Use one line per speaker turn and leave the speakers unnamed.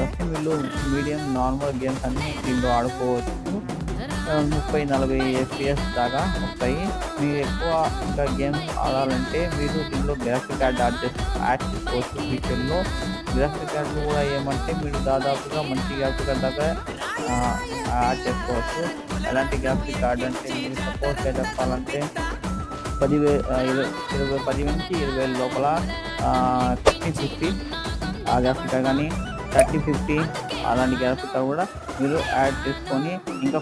వస్తే వీళ్ళు medium normal games అన్నీ దీంట్లో ఆడుకోవచ్చు. 30-40 FPS దాకా వస్తాయి. మీరు ఎక్కువ ఇంకా గేమ్స్ ఆడాలంటే మీరు దీంట్లో గ్రాఫిక్ కార్డ్ యాడ్ చేసుకోవచ్చు. ఫ్యూచర్లో గ్రాఫిక్ కార్డ్లు కూడా ఏమంటే మీరు దాదాపుగా మంచి గ్రాఫిక్ కార్డ్ దాకా యాడ్ చేసుకోవచ్చు. ఎలాంటి గ్రాఫిక్ కార్డ్ అంటే మీరు సపోజ్గా చెప్పాలంటే 10 నుంచి 20 లోపల 3050 ఆ గ్రాఫిక్ కార్డ్ కానీ 3050 అలాంటి గ్రాఫిక్ కార్డ్ కూడా మీరు యాడ్ చేసుకొని ఇంకా